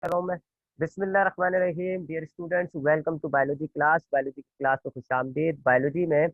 कर रहा हूँ मैं। बिस्मिल्लाहिर्रहमानिर्रहीम। Dear students, welcome to biology class को खुशामदीद। बायोलॉजी में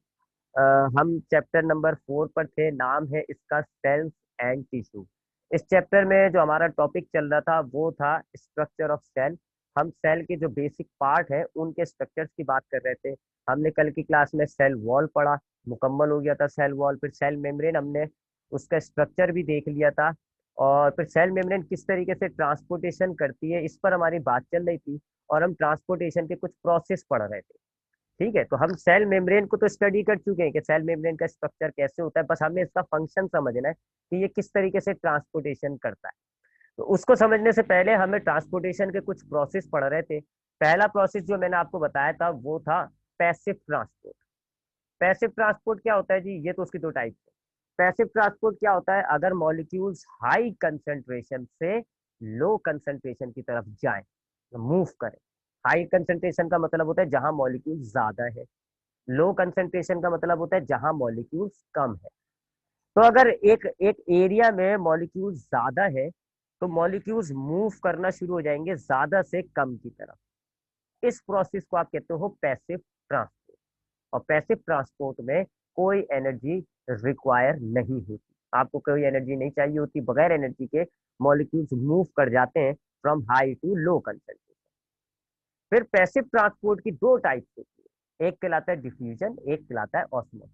अ, हम चैप्टर नंबर 4 पर थे। नाम है इसका सेल्स एंड टिश्यू। इस चैप्टर में जो हमारा टॉपिक चल रहा था वो था स्ट्रक्चर ऑफ सेल। हम सेल के जो बेसिक पार्ट है उनके स्ट्रक्चर्स की बात कर रहे थे। हमने कल की क्लास में सेल वॉल पढ़ा, मुकम्मल हो गया था सेल वॉल। फिर सेल मेम्ब्रेन हमने उसका स्ट्रक्चर भी देख लिया था। और फिर सेल मेम्ब्रेन किस तरीके से ट्रांसपोर्टेशन करती है इस पर हमारी बात चल रही थी। और हम ट्रांसपोर्टेशन के कुछ प्रोसेस पढ़ रहे थे। ठीक है, तो हम सेल मेम्ब्रेन को तो स्टडी कर चुके हैं कि सेल मेम्ब्रेन का स्ट्रक्चर कैसे होता है, बस हमें इसका फंक्शन समझना है कि ये किस तरीके से ट्रांसपोर्टेशन करता है। तो उसको समझने से पहले हमें ट्रांसपोर्टेशन के कुछ प्रोसेस पढ़ रहे थे। पहला प्रोसेस जो मैंने आपको बताया था वो था पैसिव ट्रांसपोर्ट। पैसिव ट्रांसपोर्ट क्या होता है जी? ये तो उसकी दो टाइप है। पैसिव ट्रांसपोर्ट क्या होता है? अगर मॉलिक्यूल्स हाई कंसंट्रेशन से लो कंसंट्रेशन की तरफ जाएं, मूव करें। हाई कंसंट्रेशन का मतलब होता है जहां मॉलिक्यूल ज्यादा है। लो कंसंट्रेशन का मतलब होता है जहां मॉलिक्यूल्स कम है। तो अगर एक एक एरिया में मॉलिक्यूल्स ज्यादा है तो मॉलिक्यूल्स मूव करना शुरू हो जाएंगे ज्यादा से कम की तरफ। इस प्रोसेस को आप कहते हो पैसिव ट्रांसपोर्ट। और पैसिव ट्रांसपोर्ट में कोई एनर्जी रिक्वायर नहीं होती। आपको कोई एनर्जी नहीं चाहिए होती, बगैर एनर्जी के मॉलिक्यूल्स मूव कर जाते हैं from high to low concentration. फिर पैसिव ट्रांसपोर्ट की दो टाइप्स होती है, एक कहलाता है डिफ्यूजन, एक कहलाता है ऑस्मोसिस।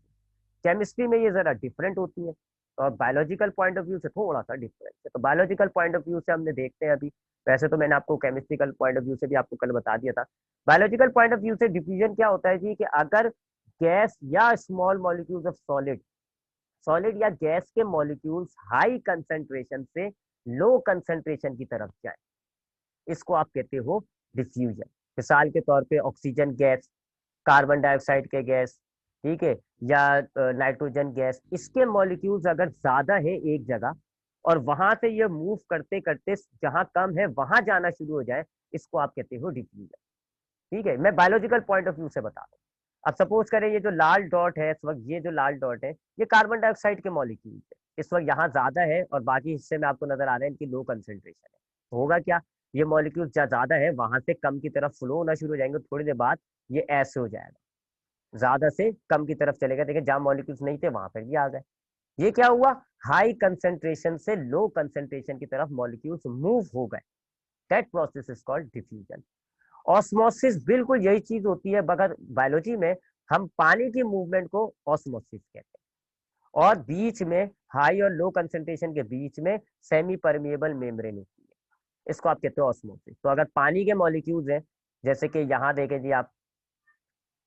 केमिस्ट्री में ये जरा डिफरेंट होती है और बायोलॉजिकल पॉइंट ऑफ व्यू से थोड़ा सा डिफरेंट है। तो बायोलॉजिकल पॉइंट ऑफ व्यू से हमने देखते हैं अभी। वैसे तो मैंने आपको केमिस्ट्रिकल पॉइंट ऑफ व्यू से भी आपको कल बता दिया था। बायोलॉजिकल पॉइंट ऑफ व्यू से डिफ्यूजन क्या होता है जी? कि अगर गैस या small molecules of solid solid या गैस के मॉलिक्यूल्स हाई कंसंट्रेशन से लो कंसंट्रेशन की तरफ जाए, इसको आप कहते हो डिफ्यूजन। मिसाल के तौर पे ऑक्सीजन गैस, कार्बन डाइऑक्साइड के गैस, ठीक है, या नाइट्रोजन गैस, इसके मॉलिक्यूल्स अगर ज्यादा है एक जगह और वहां से ये मूव करते करते जहां कम है वहां जाना शुरू हो जाए, इसको आप कहते हो डिफ्यूजन। ठीक है, मैं बायोलॉजिकल पॉइंट ऑफ व्यू से बता रहा हूँ। अब सपोज करें ये जो लाल डॉट है इस वक्त, ये जो लाल डॉट है ये कार्बन डाइऑक्साइड के मॉलिक्यूल है। इस वक्त यहाँ ज्यादा है और बाकी हिस्से में आपको नजर आ रहा है इनकी लो कंसेंट्रेशन है। तो होगा क्या? ये मॉलिक्यूल ज्यादा है वहां से कम की तरफ फ्लो होना शुरू हो जाएंगे। थोड़ी देर बाद ये ऐसे हो जाएगा, ज्यादा से कम की तरफ चलेगा। देखिए जहां मॉलिक्यूल्स नहीं थे वहां पर भी आ गए। ये क्या हुआ? हाई कंसेंट्रेशन से लो कंसेंट्रेशन की तरफ मॉलिक्यूल्स मूव हो गए। That process is called diffusion. Osmosis बिल्कुल यही चीज होती है, मगर बायोलॉजी में हम पानी की मूवमेंट को ऑस्मोसिस कहते हैं। और बीच में हाई और लो कंसेंट्रेशन के बीच में सेमी परमिएबल मेम्ब्रेन होती है, इसको आप कहते हो ऑस्मोसिस। तो अगर पानी के मॉलिक्यूल्स हैं, जैसे कि यहाँ देखें जी आप,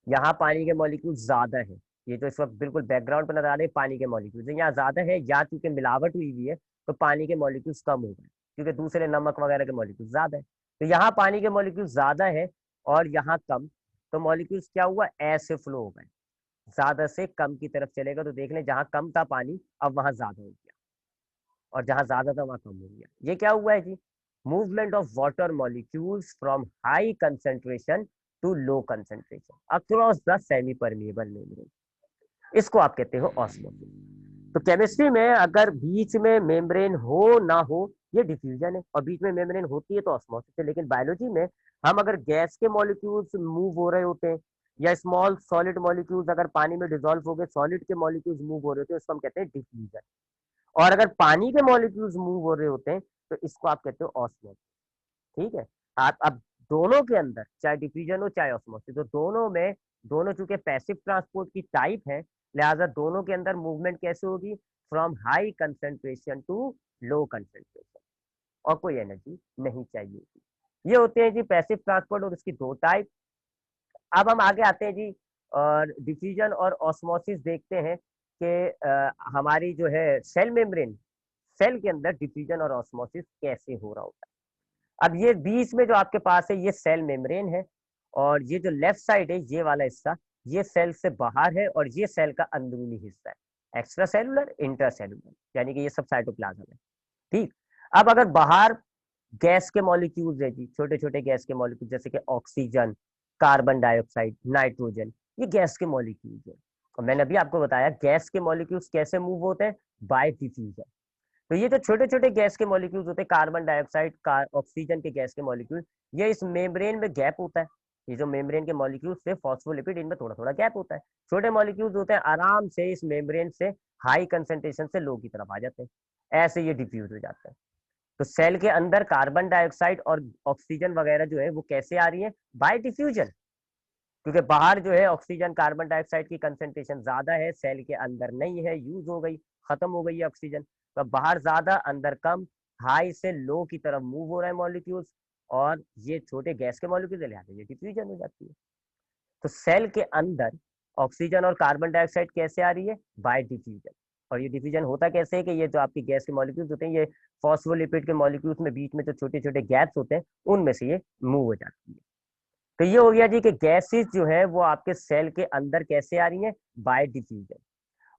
यहाँ पानी के मॉलिक्यूल ज्यादा है। ये जो इस वक्त बिल्कुल बैकग्राउंड पर नजर आ रहे हैं पानी के मॉलिक्यूल्स यहाँ ज्यादा है, या चूंकि मिलावट हुई हुई है तो पानी के मॉलिक्यूल्स कम हो गए क्योंकि दूसरे नमक वगैरह के मॉलिक्यूल ज्यादा है। तो यहाँ पानी के मॉलिक्यूल ज्यादा है और यहाँ कम। तो मॉलिक्यूल्स क्या हुआ? ऐसे फ्लो हो गए, ज्यादा से कम की तरफ चलेगा। तो देख लें जहाँ कम था पानी अब वहां ज्यादा हो गया, और जहां ज्यादा था वहां कम हो गया। ये क्या हुआ है जी? Movement of water molecules from high concentration to low concentration across the semi permeable membrane, इसको आप कहते हो ऑस्मोसिस। तो केमिस्ट्री में अगर बीच में मेम्ब्रेन हो ना हो, ये डिफ्यूजन है, और बीच में मेम्ब्रेन होती है तो ऑस्मोसिस है। लेकिन बायोलॉजी में हम अगर गैस के मॉलिक्यूल्स मूव हो रहे होते हैं या स्मॉल सॉलिड मॉलिक्यूल्स अगर पानी में डिसॉल्व हो गए, सॉलिड के मॉलिक्यूल्स मूव हो रहे होते हैं, उसको हम कहते हैं डिफ्यूजन। और अगर पानी के मॉलिक्यूल्स मूव हो रहे होते हैं तो इसको आप कहते हो ऑस्मोसिस। ठीक है। आप अब दोनों के अंदर चाहे डिफ्यूजन हो चाहे ऑस्मोसिस, तो दोनों में, दोनों चूंकि पैसिव ट्रांसपोर्ट की टाइप है, लिहाजा दोनों के अंदर मूवमेंट कैसे होगी? From high concentration to low concentration, और कोई एनर्जी नहीं चाहिए होती। ये होते हैं जी पैसिव ट्रांसपोर्ट और उसकी दो टाइप। अब हम आगे आते हैं जी, और डिफ्यूजन और ऑस्मोसिस देखते हैं कि हमारी जो है सेल मेम्ब्रेन, सेल के अंदर डिफ्यूजन और ऑस्मोसिस कैसे हो रहा होता है। अब ये बीच में जो आपके पास है ये सेल मेम्ब्रेन है, और ये जो लेफ्ट साइड है ये वाला हिस्सा, ये सेल से बाहर है और ये सेल का अंदरूनी हिस्सा है, एक्स्ट्रा सेलुलर इंटर सेलुलर, यानी कि ये सब साइटोप्लाज्म है। ठीक। अब अगर बाहर गैस के मॉलिक्यूल्स है जी, छोटे छोटे गैस के मॉलिक्यूल, जैसे कि ऑक्सीजन, कार्बन डाइऑक्साइड, नाइट्रोजन, ये गैस के मॉलिक्यूल्स है। और मैंने अभी आपको बताया गैस के मॉलिक्यूल्स कैसे मूव होते हैं? Bye diffusion. तो ये जो छोटे छोटे गैस के मॉलिक्यूल्स होते हैं, कार्बन डाइऑक्साइड का ऑक्सीजन के गैस के मॉलिक्यूल, ये इस मेम्ब्रेन में गैप होता है। ये जो मेम्ब्रेन के मॉलिक्यूल्स थे फॉस्फोलिपिड, इनमें थोड़ा थोड़ा गैप होता है। छोटे मॉलिक्यूल्स होते हैं, आराम से इस मेम्ब्रेन से हाई कंसेंट्रेशन से लो की तरफ आ जाते हैं, ऐसे ये डिफ्यूज हो जाते हैं। तो सेल के अंदर कार्बन डाइऑक्साइड और ऑक्सीजन वगैरह जो है वो कैसे आ रही है? Bye diffusion. क्योंकि बाहर जो है ऑक्सीजन कार्बन डाइऑक्साइड की कंसेंट्रेशन ज्यादा है, सेल के अंदर नहीं है, यूज हो गई, खत्म हो गई है ऑक्सीजन। तो बाहर ज्यादा अंदर कम, हाई से लो की तरफ मूव हो रहा है मॉलिक्यूल्स, और ये छोटे गैस के मॉलिक्यूल लिहाजा ये डिफ्यूजन हो जाती है। तो सेल के अंदर ऑक्सीजन और कार्बन डाइऑक्साइड कैसे आ रही है? Bye diffusion. और ये डिफ्यूजन होता कैसे है कि ये जो आपकी गैस के मॉलिक्यूल्स होते हैं, ये फॉस्फोलिपिड के मॉलिक्यूल्स में बीच में जो छोटे छोटे गैप्स होते हैं, उनमें से ये मूव हो जाती है। तो ये हो गया जी कि गैसेस जो है वो आपके सेल के अंदर कैसे आ रही हैं? Bye diffusion.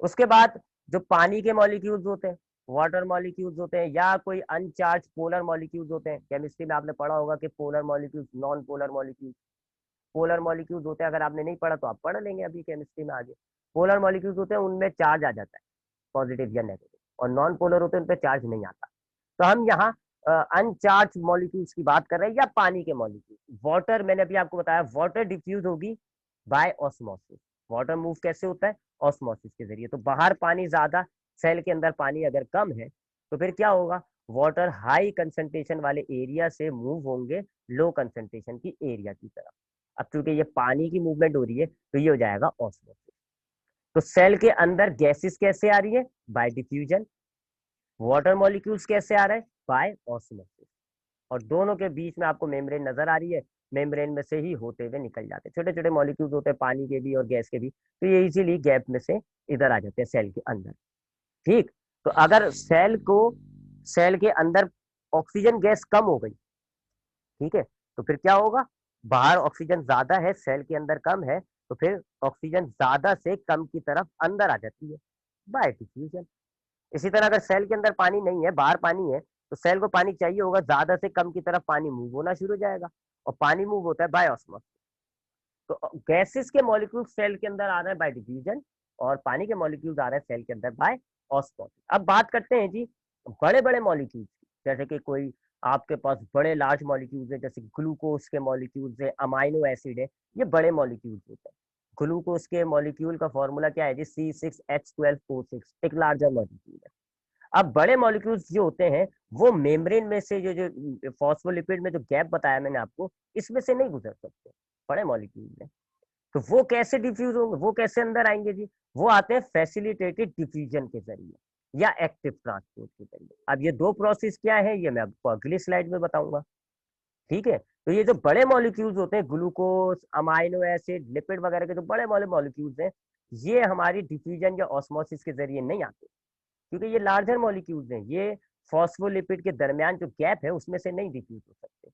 उसके बाद जो पानी के मॉलिक्यूल्स होते हैं, वाटर मॉलिक्यूल्स होते हैं, या कोई अनचार्ज पोलर मॉलिक्यूल्स होते हैं, केमिस्ट्री में आपने पढ़ा होगा कि polar molecules, non polar molecules, polar molecules होते हैं। अगर आपने नहीं पढ़ा तो आप पढ़ लेंगे अभी केमिस्ट्री में आगे। पोलर मॉलिक्यूल्स होते हैं, उनमें चार्ज आ जाता है, पॉजिटिव या नेगेटिव, और नॉन पोलर होते हैं, उन पर चार्ज नहीं आता। तो हम यहाँ अनचार्ज मॉलिक्यूल्स की बात कर रहे हैं, या पानी के मॉलिक्यूल। वाटर, मैंने अभी आपको बताया, वाटर डिफ्यूज होगी बाय ऑस्मोसिस। वाटर मूव कैसे होता है? ऑस्मोसिस के जरिए। तो बाहर पानी ज्यादा, सेल के अंदर पानी अगर कम है, तो फिर क्या होगा? वाटर हाई कंसंट्रेशन वाले एरिया से मूव होंगे लो कंसंट्रेशन की एरिया की तरफ। अब चूंकि ये पानी की मूवमेंट हो रही है, तो ये हो जाएगा ऑस्मोसिस। तो सेल के अंदर गैसेस कैसे आ रही है? Bye diffusion. वाटर मॉलिक्यूल्स कैसे आ रहे हैं? By osmosis. और दोनों के बीच में आपको मेम्ब्रेन नजर आ रही है, मेम्ब्रेन में से ही होते हुए निकल जाते हैं। छोटे छोटे मॉलिक्यूल्स होते हैं पानी के भी और गैस के भी, तो ये इजीली गैप में से इधर आ जाते हैं सेल के अंदर। ठीक। तो अगर सेल के अंदर ऑक्सीजन गैस कम हो गई, ठीक है, तो फिर क्या होगा? बाहर ऑक्सीजन ज्यादा है, सेल के अंदर कम है, तो फिर ऑक्सीजन ज्यादा से कम की तरफ अंदर आ जाती है बाय डिफ्यूजन। इसी तरह अगर सेल के अंदर पानी नहीं है, बाहर पानी है, तो सेल को पानी चाहिए होगा, ज्यादा से कम की तरफ पानी मूव होना शुरू हो जाएगा, और पानी मूव होता है बाय ऑस्मोसिस। तो गैसेस के मॉलिक्यूल सेल के अंदर आ रहे हैं बाय डिफ्यूजन, और पानी के मॉलिक्यूल्स आ रहे हैं सेल के अंदर बाय ऑस्मोसिस। अब बात करते हैं जी बड़े बड़े मॉलिक्यूल्स की। जैसे कि कोई आपके पास बड़े लार्ज मॉलिक्यूल्स है, जैसे ग्लूकोज के मॉलिक्यूल्स है, अमाइनो एसिड है, ये बड़े मॉलिक्यूल्स होते हैं। ग्लूकोज के मॉलिक्यूल का फॉर्मूला क्या है जी? C6H12O6, एक लार्जर मॉलिक्यूल है। अब बड़े मॉलिक्यूल्स जो होते हैं, वो मेम्ब्रेन में से जो जो फॉस्फोलिपिड में जो गैप बताया मैंने आपको, इसमें से नहीं गुजर सकते बड़े मॉलिक्यूल में। तो वो कैसे डिफ्यूज होंगे, वो कैसे अंदर आएंगे जी? वो आते हैं फैसिलिटेटेड डिफ्यूजन के जरिए या एक्टिव ट्रांसपोर्ट के जरिए। अब ये दो प्रोसेस क्या है, ये मैं आपको अगली स्लाइड में बताऊंगा। ठीक है। तो ये जो बड़े मॉलिक्यूल्स होते हैं, ग्लूकोज, अमाइनो एसिड, लिपिड वगैरह के जो बड़े वाले मॉलिक्यूल्स हैं, ये हमारी डिफ्यूजन या ऑस्मोसिस के जरिए नहीं आते, क्योंकि ये लार्जर मॉलिक्यूल्स हैं। ये फॉस्फोलिपिड के दरमियान जो गैप है, उसमें से नहीं डिफ्यूज हो सकते।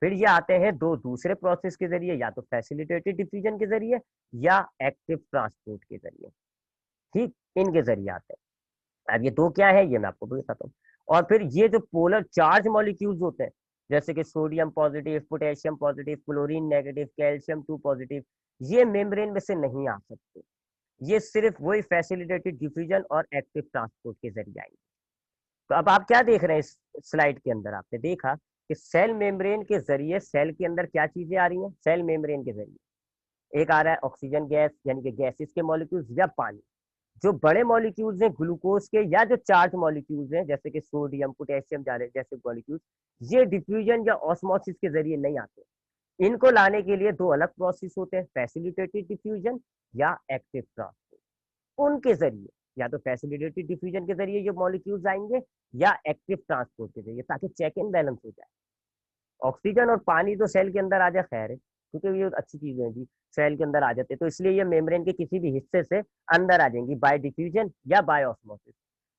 फिर ये आते हैं दो दूसरे प्रोसेस के जरिए, या तो फैसिलिटेटेड डिफ्यूजन के जरिए या एक्टिव ट्रांसपोर्ट के जरिए। ठीक, इनके जरिए आते हैं। अब ये दो क्या है, ये मैं आपको बताता हूँ। और फिर ये जो पोलर चार्ज मॉलिक्यूल्स होते हैं, जैसे कि sodium positive, potassium positive, chlorine negative, calcium 2 positive, ये मेम्ब्रेन में से नहीं आ सकते। ये सिर्फ वही फैसिलिटेटेड डिफ्यूजन और एक्टिव ट्रांसपोर्ट के जरिए आएंगे। तो अब आप क्या देख रहे हैं इस स्लाइड के अंदर? आपने देखा कि सेल मेम्ब्रेन के जरिए सेल के अंदर क्या चीजें आ रही हैं? सेल मेम्ब्रेन के जरिए एक आ रहा है ऑक्सीजन गैस, यानी कि गैसेस के मॉलिक्यूल्स, या पानी। जो बड़े मॉलिक्यूल्स हैं ग्लूकोज के, या जो चार्ज मॉलिक्यूल्स हैं जैसे कि सोडियम, पोटेशियम जैसे मॉलिक्यूल्स, ये डिफ्यूजन या ऑस्मोसिस के जरिए नहीं आते। इनको लाने के लिए दो अलग प्रोसेस होते हैं, फैसिलिटेटेड डिफ्यूजन या एक्टिव ट्रांसपोर्ट। उनके जरिए, या तो फैसिलिटेटेड डिफ्यूजन के जरिए ये मॉलिक्यूल्स आएंगे, या एक्टिव ट्रांसपोर्ट के जरिए, ताकि चेक एंड बैलेंस हो जाए। ऑक्सीजन और पानी तो सेल के अंदर आ जाए, खैर है, क्योंकि ये अच्छी चीजें हैं जी, सेल के अंदर आ जाते हैं, तो इसलिए ये मेम्ब्रेन के किसी भी हिस्से से अंदर आ जाएंगी बाय डिफ्यूजन या बाय ऑस्मोसिस।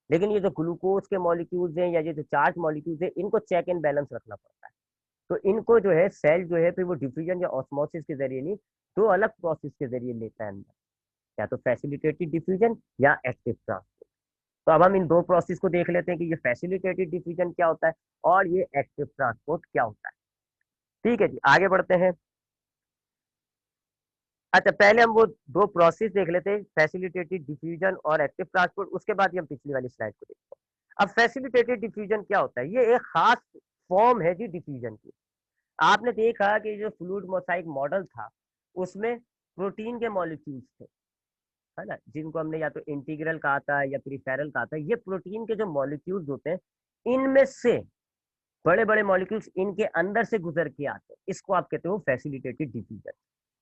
लेकिन ये जो ग्लूकोज के मॉलिक्यूल्स हैं, या ये जो चार्ज मॉलिक्यूल्स हैं, इनको चेक एंड बैलेंस रखना पड़ता है। तो इनको जो है सेल जो है, फिर वो डिफ्यूजन या ऑस्मोसिस के जरिए नहीं, दो अलग प्रोसेस के जरिए लेता है अंदर, या तो फैसिलिटेटेड डिफ्यूजन या एक्टिव ट्रांसपोर्ट। तो अब हम इन दो प्रोसेस को देख लेते हैं कि ये फैसिलिटेटेड डिफ्यूजन क्या होता है और ये एक्टिव ट्रांसपोर्ट क्या होता है। ठीक है जी, आगे बढ़ते हैं। अच्छा, पहले हम वो दो प्रोसेस देख लेते हैं, फैसिलिटेटेड डिफ्यूजन और एक्टिव ट्रांसपोर्ट, उसके बाद ही हम पिछली वाली स्लाइड को देखते हैं। अब फैसिलिटेटेड डिफ्यूजन क्या होता है? ये एक खास फॉर्म है जी डिफ्यूजन की। आपने देखा कि जो फ्लूइड मोसाइक मॉडल था, उसमें प्रोटीन के मॉलिक्यूल्स थे, है ना? जिनको हमने या तो इंटीग्रल कहा था या पेरिफेरल कहा था। ये प्रोटीन के जो मॉलिक्यूल्स होते हैं, इनमें से बड़े-बड़े मॉलिक्यूल्स इनके अंदर से गुजर के आते हैं। इसको आप कहते हो फैसिलिटेटेड डिफ्यूजन।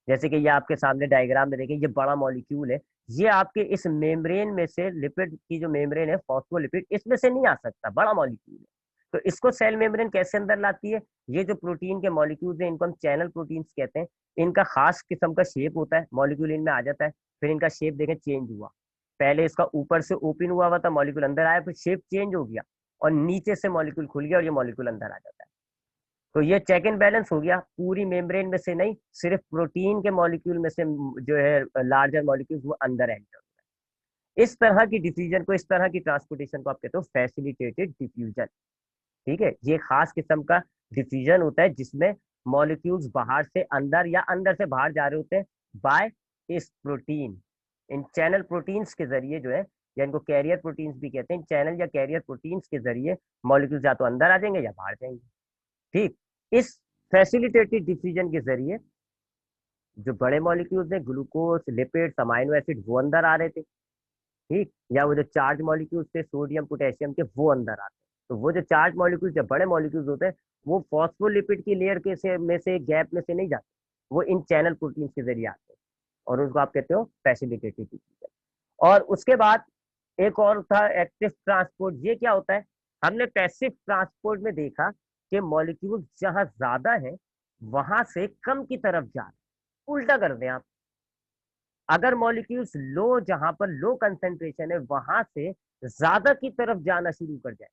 जैसे कि ये आपके सामने डायग्राम में देखिए, ये बड़ा मॉलिक्यूल है, ये आपके इस मेम्ब्रेन में से, लिपिड की जो मेम्ब्रेन है फॉस्फोलिपिड, इसमें से नहीं आ सकता, बड़ा मॉलिक्यूल है। तो इसको सेल मेम्ब्रेन कैसे अंदर लाती है? ये जो प्रोटीन के मॉलिक्यूल्स हैं, इनको हम चैनल प्रोटीन्स कहते हैं। इनका खास किस्म का शेप होता है, मॉलिक्यूल इनमें आ जाता है, फिर इनका शेप देखें चेंज हुआ। पहले इसका ऊपर से ओपन हुआ था, मॉलिक्यूल अंदर आया, फिर शेप चेंज हो गया और नीचे से मॉलिक्यूल खुल गया और ये मॉलिक्यूल अंदर आ जाता है। तो ये चेक एंड बैलेंस हो गया, पूरी मेम्ब्रेन में से नहीं, सिर्फ प्रोटीन के मॉलिक्यूल में से जो है लार्जर मॉलिक्यूल वो अंदर एंटर। इस तरह की डिफ्यूजन को, इस तरह की ट्रांसपोर्टेशन को आप कहते हो फैसिलिटेटेड डिफ्यूजन। ठीक है, ये खास किस्म का डिफ्यूजन होता है जिसमें मॉलिक्यूल्स बाहर से अंदर या अंदर से बाहर जा रहे होते हैं बाय इस प्रोटीन, इन चैनल प्रोटीन्स के जरिए जो है, या इनको कैरियर प्रोटीन्स भी कहते हैं। चैनल या कैरियर प्रोटीन्स के जरिए मॉलिक्यूल्स या तो अंदर आ जाएंगे या बाहर जाएंगे। ठीक, इस फैसिलिटेटेड डिफ्यूजन के जरिए जो बड़े मॉलिक्यूल्स हैं, ग्लूकोज, लिपिड्स, अमाइनो एसिड, वो अंदर आ रहे थे। ठीक, या वो जो चार्ज मॉलिक्यूल्स थे सोडियम पोटेशियम के, वो अंदर आते हैं। तो वो जो चार्ज मॉलिक्यूल्स, जब बड़े मॉलिक्यूल्स होते हैं, वो फॉस्फोलिपिड की लेयर के से में से गैप में से नहीं जाते, वो इन चैनल प्रोटीन्स के जरिए आते हैं, और उसको आप कहते हो फैसिलिटेटेड डिफ्यूजन। और उसके बाद एक और था एक्टिव ट्रांसपोर्ट। ये क्या होता है? हमने पैसिव ट्रांसपोर्ट में देखा कि मॉलिक्यूल जहां ज्यादा है वहां से कम की तरफ जा रहे हैं। उल्टा कर दें आप, अगर मॉलिक्यूल्स लो, जहां पर लो कंसेंट्रेशन है, वहां से ज्यादा की तरफ जाना शुरू कर जाए,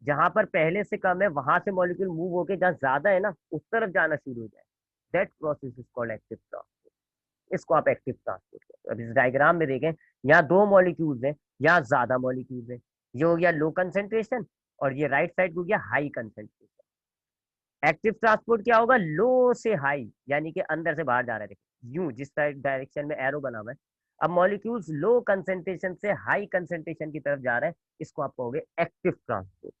जहां पर पहले से कम है वहां से मॉलिक्यूल मूव होके जहां ज्यादा है ना, उस तरफ जाना शुरू हो जाए, that process is called active transport. इसको आप एक्टिव ट्रांसपोर्ट कहते हो। अब इस डायग्राम में देखें, यहाँ दो मॉलिक्यूल्स हैं, यहाँ ज्यादा मॉलिक्यूल्स हैं। ये हो गया लो कंसेंट्रेशन और ये राइट साइड हो गया हाई कंसेंट्रेशन। एक्टिव ट्रांसपोर्ट क्या होगा? लो से हाई, यानी कि अंदर से बाहर जा रहे थे, यूं जिस डायरेक्शन में एरो बना हुआ है। अब मॉलिक्यूल्स लो कंसेंट्रेशन से हाई कंसेंट्रेशन की तरफ जा रहे हैं, इसको आप कहोगे एक्टिव ट्रांसपोर्ट।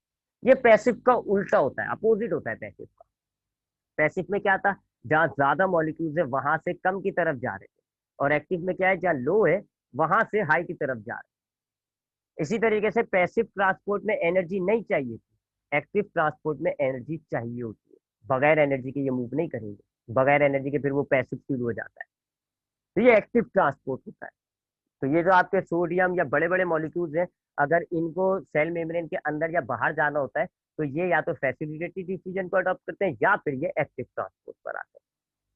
ये पैसिव का उल्टा होता है, अपोजिट होता है पैसिव का। पैसिव में क्या था? जहां ज्यादा मॉलिक्यूल्स है वहां से कम की तरफ जा रहे थे, और एक्टिव में क्या है? जहां लो है वहां से हाई की तरफ जा रहे हैं। इसी तरीके से पैसिव ट्रांसपोर्ट में एनर्जी नहीं चाहिए थी, एक्टिव ट्रांसपोर्ट में एनर्जी चाहिए होती है। बगैर एनर्जी के ये मूव नहीं करेंगे, बगैर एनर्जी के फिर वो पैसिव शुरू हो जाता है। तो ये एक्टिव ट्रांसपोर्ट होता है। तो ये जो आपके सोडियम या बड़े बड़े मॉलिक्यूल्स हैं, अगर इनको सेल मेम्ब्रेन के अंदर या बाहर जाना होता है, तो ये या तो फैसिलिटेटेड डिफ्यूजन को अडॉप्ट करते हैं या फिर ये एक्टिव ट्रांसपोर्ट पर आते हैं।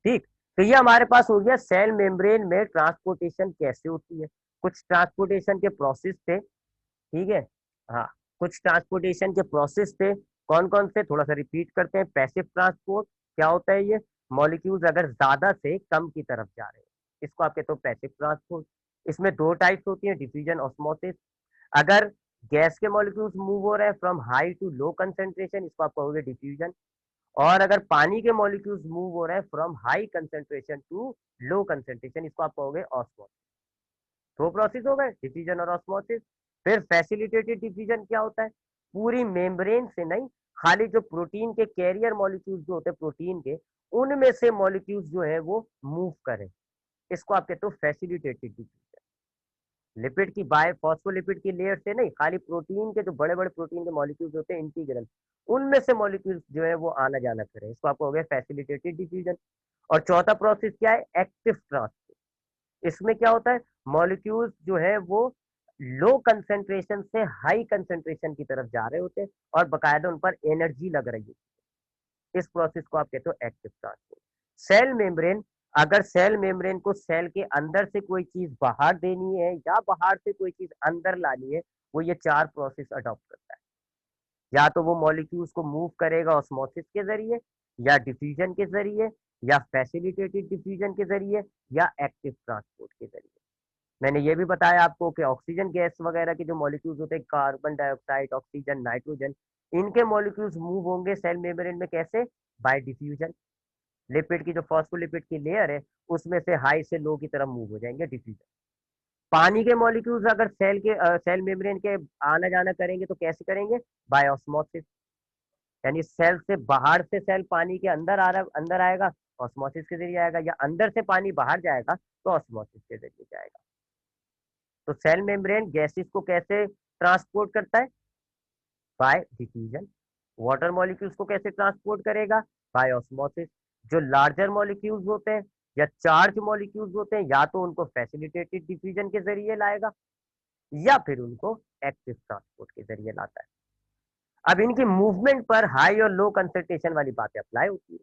ठीक, तो ये हमारे पास हो गया सेल मेम्ब्रेन में ट्रांसपोर्टेशन कैसे होती है। कुछ ट्रांसपोर्टेशन के प्रोसेस थे। ठीक है, हाँ, कुछ ट्रांसपोर्टेशन के प्रोसेस थे। कौन कौन से, थोड़ा सा रिपीट करते हैं। पैसिव ट्रांसपोर्ट क्या होता है? ये मॉलिक्यूल्स अगर ज्यादा से कम की तरफ जा रहे हैं, इसको आप कहते हो पैसिव ट्रांसपोर्ट। इसमें दो टाइप्स होती हैं, डिफ्यूजन, ऑस्मोसिस। अगर गैस के मॉलिक्यूल्स मूव हो रहे हैं from high to low concentration, इसको आप कहोगे डिफ्यूजन। और अगर पानी के मॉलिक्यूल्स मूव हो रहे हैं from high concentration to low concentration, इसको आप कहोगे ऑस्मोसिस। दो प्रोसेस हो गए, डिफ्यूजन और ऑस्मोसिस। फिर फैसिलिटेटेड डिफ्यूजन क्या होता है? पूरी मेम्ब्रेन से नहीं, खाली जो प्रोटीन के कैरियर मॉलिक्यूल्स जो होते हैं प्रोटीन के, उनमें से मॉलिक्यूल्स जो है वो मूव करें, इसको आप कहते हो फैसिलिटेटेड डिफ्यूजन। लिपिड की बाय फॉस्फोलिपिड की लेयर से नहीं, खाली प्रोटीन के जो बड़े बड़े प्रोटीन के मॉलिक्यूल्स होते हैं इंटीग्रल, उनमें से मॉलिक्यूल्स जो है वो आना जाना करें, इसको आप कहोगे फैसिलिटेटेड डिफ्यूजन। और चौथा प्रोसेस क्या है? Active transport. इसमें क्या होता है? मॉलिक्यूल्स जो है वो लो कंसेंट्रेशन से हाई कंसेंट्रेशन की तरफ जा रहे होते हैं और बकायदा उन पर एनर्जी लग रही है। इस प्रोसेस को आप कहते हो एक्टिव ट्रांसपोर्ट। सेल मेम्ब्रेन, अगर सेल मेम्ब्रेन को सेल के अंदर से कोई चीज बाहर देनी है या बाहर से कोई चीज अंदर लानी है, वो ये चार प्रोसेस अडॉप्ट करता है। या तो वो मॉलिक्यूल्स को मूव करेगा ऑस्मोसिस के जरिए, या डिफ्यूजन के जरिए, या फैसिलिटेटेड डिफ्यूजन के जरिए, या एक्टिव ट्रांसपोर्ट के जरिए। मैंने ये भी बताया आपको कि ऑक्सीजन गैस वगैरह के जो मॉलिक्यूल्स होते हैं, कार्बन डाइऑक्साइड, ऑक्सीजन, नाइट्रोजन, इनके मॉलिक्यूल्स मूव होंगे सेल मेम्ब्रेन में कैसे? Bye diffusion. लिपिड की जो फॉस्फोलिपिड की लेयर है, उसमें से हाई से लो की तरफ मूव हो जाएंगे, डिफ्यूजन। पानी के मॉलिक्यूल्स अगर सेल मेम्ब्रेन के आना जाना करेंगे तो कैसे करेंगे? Bye osmosis. यानी सेल से बाहर से सेल पानी के अंदर आएगा, ऑस्मोसिस के जरिए आएगा, या अंदर से पानी बाहर जाएगा तो ऑस्मोसिस के जरिए जाएगा। तो सेल मेम्ब्रेन गैसेस को कैसे ट्रांसपोर्ट करता है? Bye diffusion. वाटर मॉलिक्यूल्स को कैसे ट्रांसपोर्ट करेगा? By osmosis. जो लार्जर मॉलिक्यूल्स होते हैं या चार्ज मॉलिक्यूल्स होते हैं, या तो उनको फैसिलिटेटेड डिफ्यूजन के जरिए लाएगा या फिर उनको एक्टिव ट्रांसपोर्ट के जरिए लाता है। अब इनकी मूवमेंट पर हाई और लो कंसंट्रेशन वाली बातें अप्लाई होती है।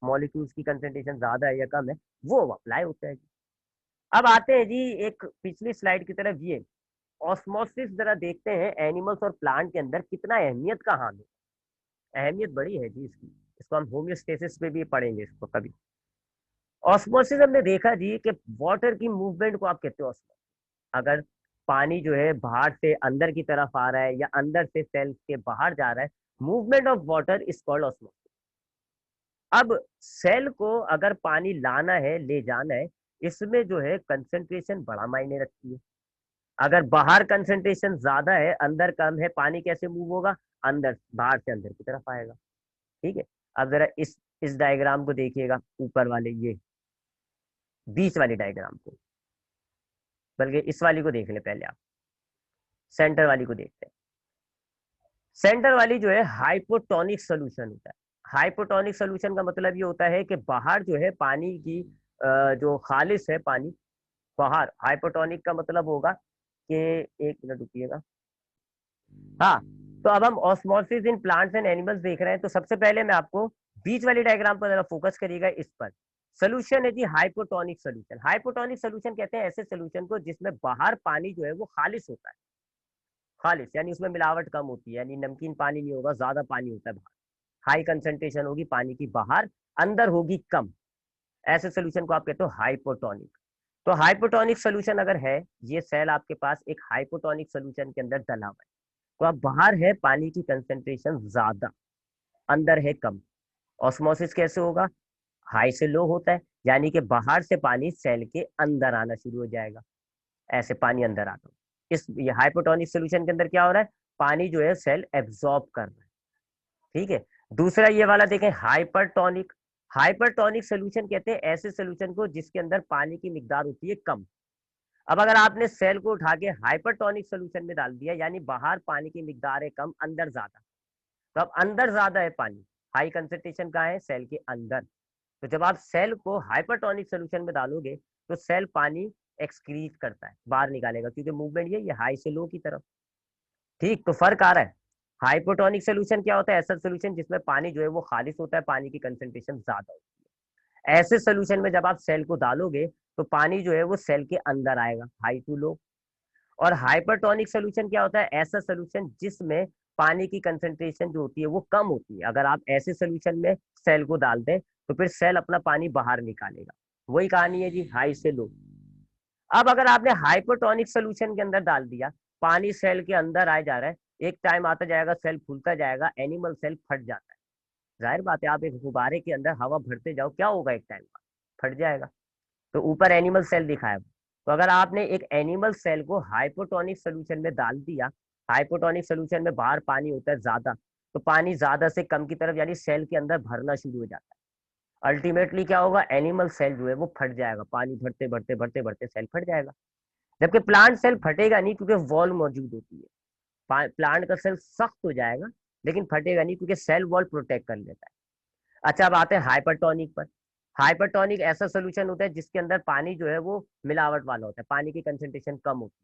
मॉलिक्यूल्स की कंसंट्रेशन ज्यादा है या कम है, वो अप्लाई होता है जी। अब आते हैं जी एक पिछली स्लाइड की तरफ। ये ऑस्मोसिस जरा देखते हैं एनिमल्स और प्लांट के अंदर कितना अहमियत का हाल है। अहमियत बड़ी है जी इसकी। इसको हम होम्योस्टेसिस पे भी पढ़ेंगे इसको कभी। ऑस्मोसिस हमने देखा जी कि वाटर की मूवमेंट को आप कहते हो ऑस्मोसिस। अगर पानी जो है बाहर से अंदर की तरफ आ रहा है या अंदर से सेल के बाहर जा रहा है, movement of water is called osmosis. अब सेल को अगर पानी लाना है, ले जाना है, इसमें जो है कंसंट्रेशन बड़ा मायने रखती है। अगर बाहर कंसंट्रेशन ज्यादा है, अंदर कम है, पानी कैसे मूव होगा? अंदर, बाहर से अंदर की तरफ आएगा। ठीक है। अब जरा इस डायग्राम को देखिएगा, ऊपर वाले, ये बीच वाली डायग्राम को, बल्कि इस वाली को देख ले पहले आप। सेंटर वाली को देखते हैं। सेंटर वाली जो है हाइपोटोनिक सोल्यूशन होता है। हाइपोटोनिक सोल्यूशन का मतलब ये होता है कि बाहर जो है पानी की जो खालिश है पानी बाहर, हाइपोटोनिक का मतलब होगा कि, एक मिनट रुकिएगा। हाँ, तो अब हम osmosis in plants and animals देख रहे हैं। तो सबसे पहले मैं आपको बीच वाली डायग्राम पर जरा फोकस करिएगा, इस पर। सोल्यूशन है जी हाइपोटोनिक सोल्यूशन। हाइपोटोनिक सोल्यूशन कहते हैं ऐसे सोल्यूशन को जिसमें बाहर पानी जो है वो खालिश होता है। खालिश यानी उसमें मिलावट कम होती है, यानी नमकीन पानी नहीं होगा, ज्यादा पानी होता है बाहर। हाई कंसंट्रेशन होगी पानी की बाहर, अंदर होगी कम। ऐसे सोल्यूशन को आप कहते हो हाइपोटोनिक। तो हाइपोटोनिक सोल्यूशन अगर है, ये सेल आपके पास एक हाइपोटोनिक सोल्यूशन के अंदर डला हुआ है, तो अब बाहर है पानी की कंसंट्रेशन ज्यादा, अंदर है कम। ऑस्मोसिस कैसे होगा? हाई से लो होता है, यानी कि बाहर से पानी सेल के अंदर आना शुरू हो जाएगा। ऐसे पानी अंदर आता है। ये हाइपोटोनिक सोल्यूशन के अंदर क्या हो रहा है? पानी जो है सेल एब्जॉर्ब कर रहा है। ठीक है। दूसरा ये वाला देखें, हाइपरटोनिक। हाइपरटोनिक सोल्यूशन कहते हैं ऐसे सोल्यूशन को जिसके अंदर पानी की मिकदार होती है कम। अब अगर आपने सेल को उठा के हाइपरटोनिक सोल्यूशन में डाल दिया, यानी बाहर पानी की मिकदार है कम, अंदर ज्यादा, तो अब अंदर ज्यादा है पानी, हाई कंसेंट्रेशन कहाँ है? सेल के अंदर। तो जब आप सेल को हाइपरटोनिक सोल्यूशन में डालोगे तो सेल पानी एक्सक्रीट करता है, बाहर निकालेगा, क्योंकि मूवमेंट ये हाई से लो की तरफ। ठीक, तो फर्क आ रहा है। हाइपोटोनिक सोल्यूशन क्या होता है? ऐसा सोल्यूशन जिसमें पानी जो है वो खालिश होता है, पानी की कंसेंट्रेशन ज्यादा होती है। ऐसे सोल्यूशन में जब आप सेल को डालोगे तो पानी जो है वो सेल के अंदर आएगा, हाई टू लो। और हाइपरटोनिक सोल्यूशन क्या होता है? ऐसा सोल्यूशन जिसमें पानी की कंसेंट्रेशन जो होती है वो कम होती है। अगर आप ऐसे सोल्यूशन में सेल को डाल दें तो फिर सेल अपना पानी बाहर निकालेगा। वही कहानी है जी, हाई से लो। अब अगर आपने हाइपोटोनिक सोल्यूशन के अंदर डाल दिया, पानी सेल के अंदर आए जा रहा है, एक टाइम आता जाएगा सेल फूलता जाएगा, एनिमल सेल फट जाता है। जाहिर बात है, आप एक गुब्बारे के अंदर हवा भरते जाओ, क्या होगा? एक टाइम बाद फट जाएगा। तो ऊपर एनिमल सेल दिखा है। तो अगर आपने एक एनिमल सेल को हाइपोटोनिक सोल्यूशन में डाल दिया, हाइपोटोनिक सोल्यूशन में बाहर पानी होता है ज्यादा, तो पानी ज्यादा से कम की तरफ यानी सेल के अंदर भरना शुरू हो जाता है। अल्टीमेटली क्या होगा? एनिमल सेल जो है वो फट जाएगा, पानी भरते भरते भरते भरते सेल फट जाएगा। जबकि प्लांट सेल फटेगा नहीं, क्योंकि वॉल मौजूद होती है। प्लांट का सेल सख्त हो जाएगा लेकिन फटेगा नहीं, क्योंकि सेल वॉल प्रोटेक्ट कर लेता है। अच्छा, अब आते हैं हाइपरटोनिक पर। हाइपरटोनिक ऐसा सोल्यूशन होता है जिसके अंदर पानी जो है वो मिलावट वाला होता है, पानी की कंसेंट्रेशन कम होती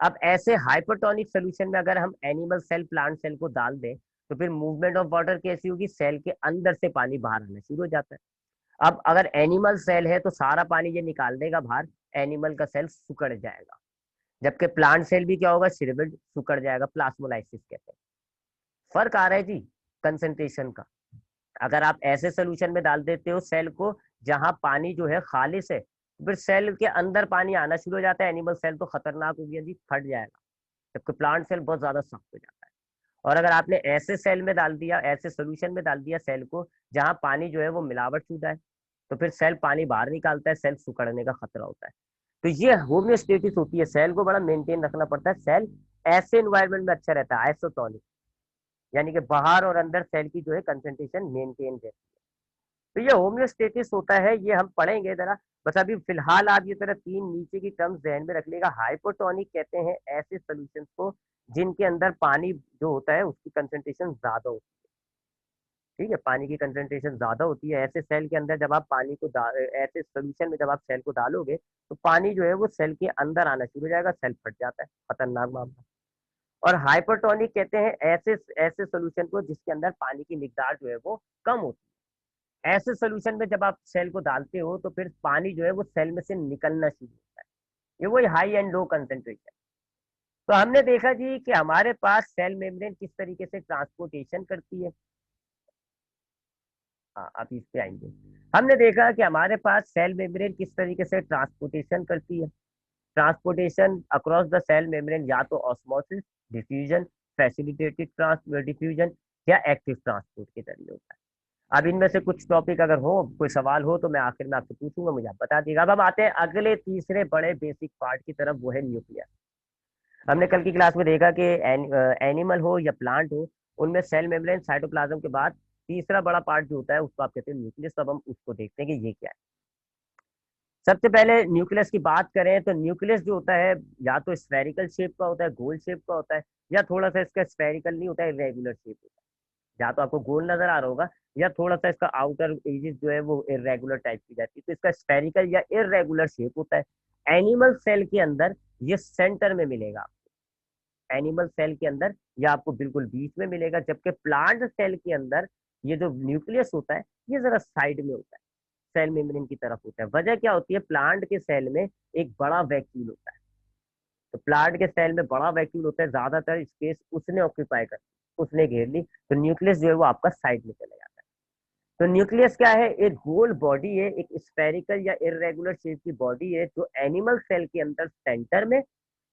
है। अब ऐसे हाइपरटोनिक सोल्यूशन में अगर हम एनिमल सेल, प्लांट सेल को डाल दें तो फिर मूवमेंट ऑफ वाटर कैसी होगी? सेल के अंदर से पानी बाहर आना शुरू हो जाता है। अब अगर एनिमल सेल है तो सारा पानी ये निकाल देगा बाहर, एनिमल का सेल सुकड़ जाएगा। जबकि प्लांट सेल भी क्या होगा? श्रिवेल्ड, सुकड़ जाएगा, प्लास्मोलाइसिस कहते हैं। फर्क आ रहा है जी कंसंट्रेशन का। अगर आप ऐसे सोल्यूशन में डाल देते हो सेल को जहां पानी जो है खालिश है, फिर सेल के अंदर पानी आना शुरू हो जाता है, एनिमल सेल तो खतरनाक हो गया जी, फट जाएगा। जबकि प्लांट सेल बहुत ज्यादा सख्त हो जाता है। और अगर आपने ऐसे सेल में डाल दिया, ऐसे सोल्यूशन में डाल दिया सेल को जहां पानी जो है वो मिलावट शुदा है, तो फिर सेल पानी बाहर निकालता है, सेल सुकड़ने का खतरा होता है। तो ये होम्योस्टेटिस होती है, सेल को बड़ा मेंटेन रखना पड़ता है, सेल ऐसे एनवायरनमेंट में अच्छा रहता है, आइसोटोनिक, यानी कि बाहर और अंदर सेल की जो है कंसंट्रेशन मेंटेन रहती है। तो ये होम्योस्टेटिस होता है, ये हम पढ़ेंगे जरा। बस अभी फिलहाल आप ये तरह तीन नीचे की टर्म्स ध्यान में रख लेगा। हाइपोटोनिक कहते हैं ऐसे सॉल्यूशंस को जिनके अंदर पानी जो होता है उसकी कंसंट्रेशन ज्यादा होती है। ठीक है, पानी की कंसंट्रेशन ज्यादा होती है ऐसे सेल के अंदर। जब आप पानी को ऐसे सोल्यूशन में जब आप सेल को डालोगे तो पानी जो है वो सेल के अंदर आना शुरू हो जाएगा, सेल फट जाता है, खतरनाक मामला। और हाइपरटोनिक कहते हैं ऐसे ऐसे सोल्यूशन को जिसके अंदर पानी की मिकदार जो है वो कम होती है। ऐसे सोल्यूशन में जब आप सेल को डालते हो तो फिर पानी जो है वो सेल में से निकलना शुरू होता है, ये वही हाई एंड लो कंसेंट्रेशन। तो हमने देखा जी कि हमारे पास सेल मेम्ब्रेन किस तरीके से ट्रांसपोर्टेशन करती है। हाँ, आप इस पे आएंगे। हमने देखा कि हमारे पास सेल मेम्ब्रेन किस तरीके से ट्रांसपोर्टेशन करती है। Transportation across the cell membrane या तो ऑस्मोसिस, डिफ्यूजन, फैसिलिटेटेड डिफ्यूजन या एक्टिव ट्रांसपोर्ट के जरिए होता है। अब इनमें से कुछ टॉपिक अगर हो, कोई सवाल हो तो मैं आखिर में आपसे पूछूंगा, मुझे आप बता दीजिएगा। अब हम आते हैं अगले तीसरे बड़े बेसिक पार्ट की तरफ, वो है न्यूक्लियस। हमने कल की क्लास में देखा कि एनिमल हो या प्लांट हो, उनमें सेल मेम्ब्रेन साइटोप्लाज्म के बाद तीसरा बड़ा पार्ट जो होता है उसको आप कहते हैं न्यूक्लियस। तो अब हम उसको देखते हैं कि ये क्या है। सबसे पहले न्यूक्लियस की बात करें तो न्यूक्लियस जो होता है या तो स्फेरिकल शेप का होता है, गोल शेप का होता है, या थोड़ा सा इसका स्फेरिकल नहीं होता है, इरेगुलर शेप होता है। या तो आपको गोल नजर आ रहा होगा या थोड़ा सा इसका आउटर एजेस जो है वो इरेगुलर टाइप की जाती है, तो इसका स्फेरिकल या इरेगुलर शेप होता है। एनिमल सेल के अंदर ये सेंटर में मिलेगा, एनिमल सेल के अंदर या आपको बिल्कुल बीच में मिलेगा, जबकि प्लांट सेल के अंदर ये जो न्यूक्लियस होता है ये जरा साइड में होता है, सेल मेम्ब्रेन की तरफ होता है। वजह क्या होती है, प्लांट के सेल में एक बड़ा वैक्यूल होता है। तो प्लांट के सेल में बड़ा वैक्यूल होता है, ज्यादातर स्पेस उसने ऑक्यूपाई कर, उसने घेर ली, तो न्यूक्लियस जो है वो आपका साइड में चला जाता है। तो न्यूक्लियस क्या है, एक गोल बॉडी है, एक स्फेरिकल या इरेगुलर शेप की बॉडी है जो एनिमल सेल के अंदर सेंटर में,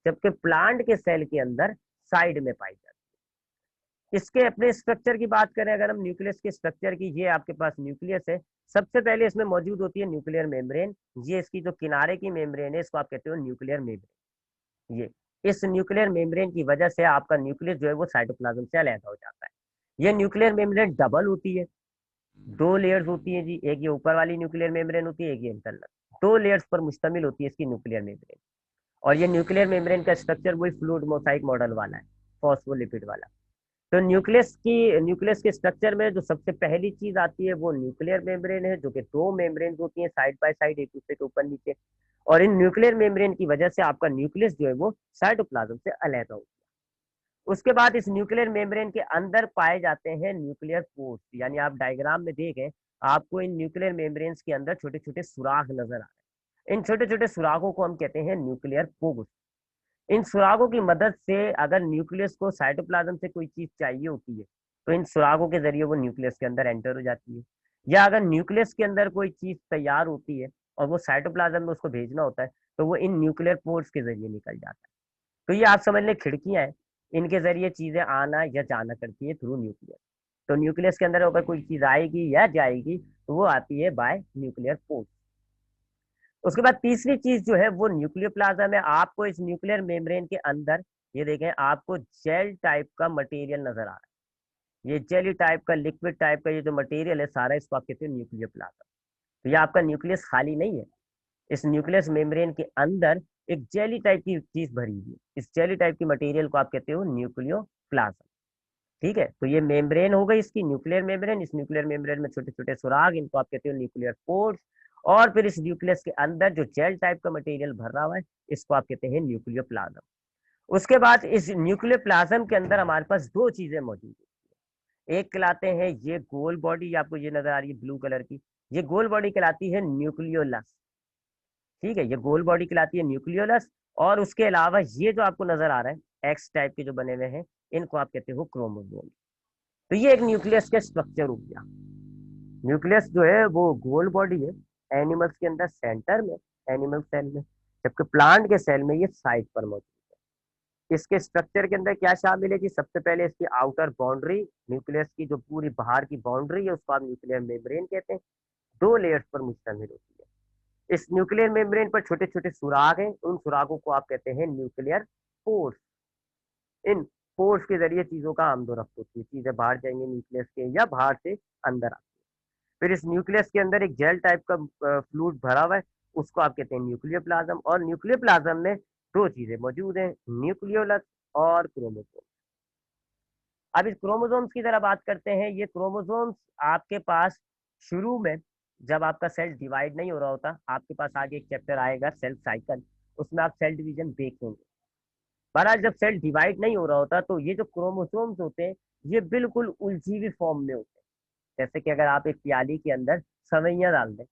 जबकि प्लांट के सेल के अंदर साइड में पाई जाती है। इसके अपने स्ट्रक्चर की बात करें अगर हम न्यूक्लियस के स्ट्रक्चर की, ये आपके पास न्यूक्लियस है। सबसे पहले इसमें मौजूद होती है न्यूक्लियर मेम्ब्रेन। ये इसकी जो किनारे की मेम्ब्रेन है इसको आप कहते हो न्यूक्लियर मेम्ब्रेन। ये इस न्यूक्लियर मेम्ब्रेन की वजह से आपका न्यूक्लियस जो है वो साइटोप्लाज्म से अलग हो जाता है। ये न्यूक्लियर मेम्ब्रेन डबल होती है, दो लेयर्स होती है जी, एक ये ऊपर वाली न्यूक्लियर मेम्ब्रेन होती है, एक ये इंटरनल। दो लेयर्स पर मुश्तमिल होती है इसकी न्यूक्लियर मेम्ब्रेन। और ये न्यूक्लियर मेम्ब्रेन का स्ट्रक्चर वही फ्लूइड मोसाइक मॉडल वाला है, फॉस्फोलिपिड वाला। तो न्यूक्लियस के स्ट्रक्चर में जो सबसे पहली चीज आती है वो न्यूक्लियर मेम्ब्रेन है, जो कि दो मेम्ब्रेन होती हैं साइड बाय साइड, एक दूसरे के ऊपर नीचे। और इन न्यूक्लियर मेम्ब्रेन की वजह से आपका न्यूक्लियस जो है वो साइटोप्लाज्म से अलग हो। उसके बाद इस न्यूक्लियर मेम्ब्रेन के अंदर पाए जाते हैं न्यूक्लियर पोर्स, यानी आप डायग्राम में देखें, आपको इन न्यूक्लियर मेम्ब्रेन्स के अंदर छोटे छोटे सुराख नजर आ रहे हैं। इन छोटे छोटे सुराखों को हम कहते हैं न्यूक्लियर पोर्स। इन सुराखों की मदद से अगर न्यूक्लियस को साइटोप्लाज्म से कोई चीज चाहिए होती है तो इन सुराखों के जरिए वो न्यूक्लियस के अंदर एंटर हो जाती है। या अगर न्यूक्लियस के अंदर कोई चीज तैयार होती है और वो साइटोप्लाज्म में उसको भेजना होता है तो वो इन न्यूक्लियर पोर्स के जरिए निकल जाता है। तो ये आप समझ लें खिड़कियां हैं, इनके जरिए चीजें आना या जाना करती है थ्रू न्यूक्लियस। तो न्यूक्लियस के अंदर अगर कोई चीज आएगी या जाएगी तो वो आती है बाय न्यूक्लियर पोर्स। उसके बाद तीसरी चीज जो है वो न्यूक्लियोप्लाज्म है। आपको इस न्यूक्लियर मेम्ब्रेन के अंदर ये देखें, आपको जेल टाइप का मटेरियल नजर आ रहा है। ये जेली टाइप का, लिक्विड टाइप का ये जो मटेरियल है सारा, इसको आप कहते हैं न्यूक्लियोप्लाज्म। तो ये आपका न्यूक्लियस खाली नहीं है, इस न्यूक्लियस मेम्ब्रेन के अंदर एक जेली टाइप की चीज भरी हुई है। इस जेली टाइप की मटेरियल को आप कहते हो न्यूक्लियोप्लाज्म। ठीक है, तो ये मेम्ब्रेन हो गई इसकी न्यूक्लियर मेम्ब्रेन। इस न्यूक्लियर मेम्ब्रेन में छोटे छोटे सुराग, इनको आप कहते हो न्यूक्लियर पोर्स। और फिर इस न्यूक्लियस के अंदर जो जेल टाइप का मटेरियल भरा हुआ है इसको आप कहते हैं न्यूक्लियोप्लाज्म। उसके बाद इस न्यूक्लियोप्लाज्म के अंदर हमारे पास दो चीजें मौजूद है। एक कहलाते हैं ये गोल बॉडी, आपको ये नजर आ रही है ब्लू कलर की, ये गोल बॉडी कहलाती है न्यूक्लियोलस। ठीक है, ये गोल बॉडी कहलाती है न्यूक्लियोलस। और उसके अलावा ये जो आपको नजर आ रहा है एक्स टाइप के जो बने हुए हैं, इनको आप कहते हो क्रोमोसोम। तो ये एक न्यूक्लियस का स्ट्रक्चर हो गया। न्यूक्लियस जो है वो गोल बॉडी है, एनिमल्स के अंदर सेंटर में, एनिमल सेल में, जबकि प्लांट के सेल में ये साइड पर मौजूद है। इसके स्ट्रक्चर के अंदर क्या शामिल है कि सबसे पहले इसकी आउटर बाउंड्री, न्यूक्लियस की जो पूरी बाहर की बाउंड्री है उसको आप न्यूक्लियर मेम्ब्रेन कहते हैं, दो लेयर्स पर मुश्तमिल होती है। इस न्यूक्लियर मेम्ब्रेन पर छोटे छोटे सुराग हैं, उन सुरागों को आप कहते हैं न्यूक्लियर पोर्स। इन पोर्स के जरिए चीजों का आमदोरफ्त होती है, चीजें बाहर जाएंगे न्यूक्लियस के या बाहर से अंदर आती है। फिर इस न्यूक्लियस के अंदर एक जेल टाइप का फ्लूइड भरा हुआ है, उसको आप कहते हैं न्यूक्लियर प्लाज्म। और न्यूक्लियर प्लाज्म में दो चीजें मौजूद हैं, न्यूक्लियोलस और क्रोमोसोम। अब इस क्रोमोसोम्स की तरह बात करते हैं। ये क्रोमोसोम्स आपके पास शुरू में, जब आपका सेल डिवाइड नहीं हो रहा होता, आपके पास आगे एक चैप्टर आएगा सेल साइकिल, उसमें आप सेल डिवीजन देखेंगे। बहरहाल जब सेल डिवाइड नहीं हो रहा होता तो ये जो क्रोमोसोम्स होते हैं ये बिल्कुल उलझी हुई फॉर्म में होते हैं। जैसे कि अगर आप एक प्याली के अंदर सवैयां डाल दें,